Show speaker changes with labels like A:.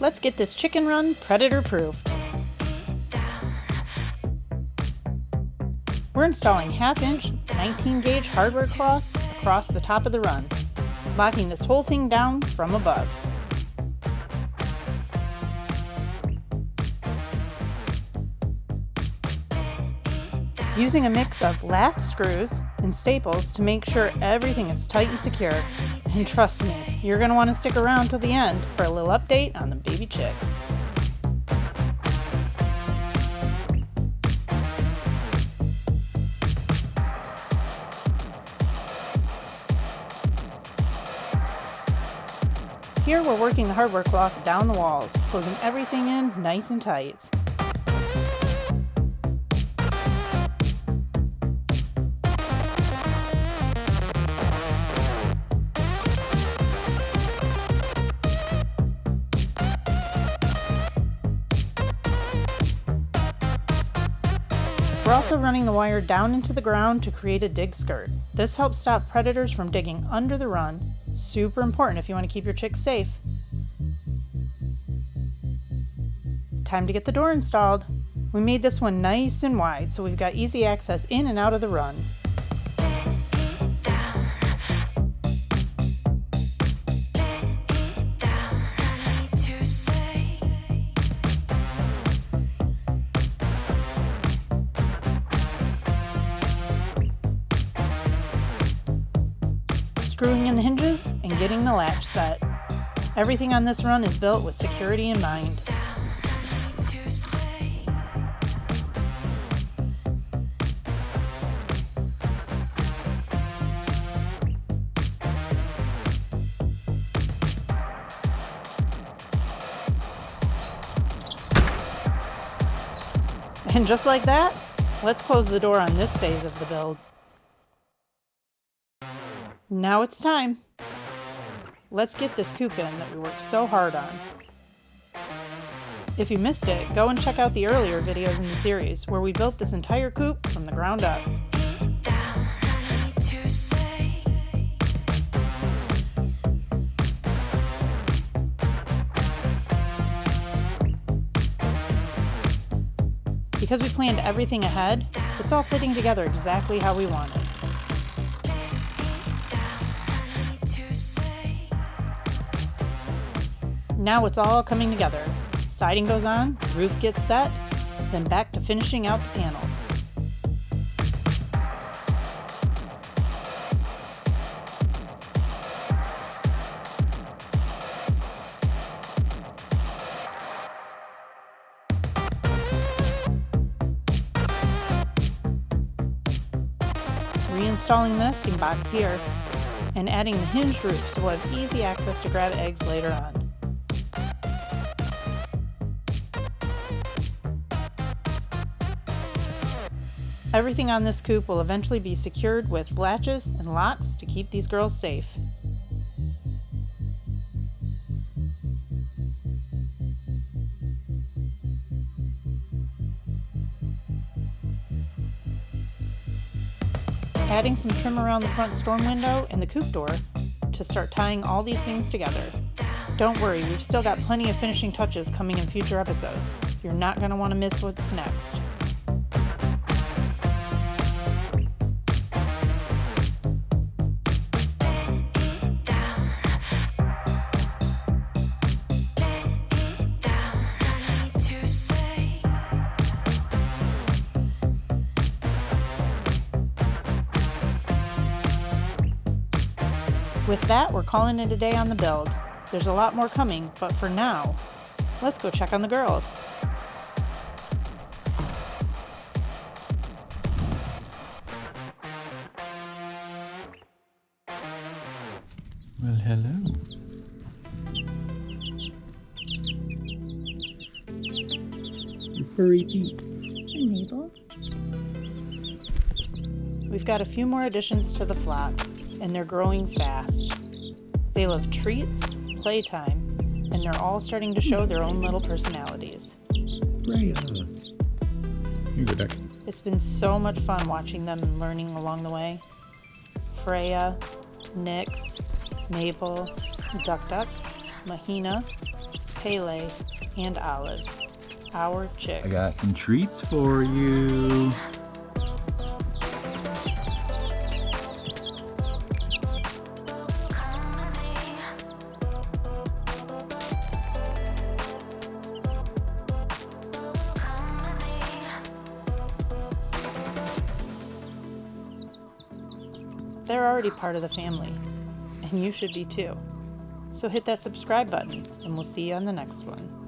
A: Let's get this chicken run predator-proofed. We're installing 1/2-inch 19-gauge hardware cloth across the top of the run, locking this whole thing down from above. Using a mix of lath screws and staples to make sure everything is tight and secure. And trust me, you're going to want to stick around till the end for a little update on the baby chicks. Here we're working the hardware cloth down the walls, closing everything in nice and tight. We're also running the wire down into the ground to create a dig skirt. This helps stop predators from digging under the run. Super important if you want to keep your chicks safe. Time to get the door installed. We made this one nice and wide, so we've got easy access in and out of the run. Screwing in the hinges and getting the latch set. Everything on this run is built with security in mind. And just like that, let's close the door on this phase of the build. Now it's time. Let's get this coop in that we worked so hard on. If you missed it, go and check out the earlier videos in the series where we built this entire coop from the ground up. Because we planned everything ahead, it's all fitting together exactly how we wanted. Now it's all coming together. Siding goes on, roof gets set, then back to finishing out the panels. Reinstalling the nesting box here, and adding the hinged roof so we'll have easy access to grab eggs later on. Everything on this coop will eventually be secured with latches and locks to keep these girls safe. Adding some trim around the front storm window and the coop door to start tying all these things together. Don't worry, we've still got plenty of finishing touches coming in future episodes. You're not going to want to miss what's next. With that, we're calling it a day on the build. There's a lot more coming, but for now, let's go check on the girls.
B: Well, hello. You furry feet.
C: Hi, Mabel.
A: We've got a few more additions to the flock, and they're growing fast. They love treats, playtime, and they're all starting to show their own little personalities.
B: Freya. Here, Duck.
A: It's been so much fun watching them and learning along the way. Freya, Nyx, Mabel, Duck, Mahina, Pele, and Olive, our chicks.
B: I got some treats for you.
A: They're already part of the family, and you should be too. So hit that subscribe button, and we'll see you on the next one.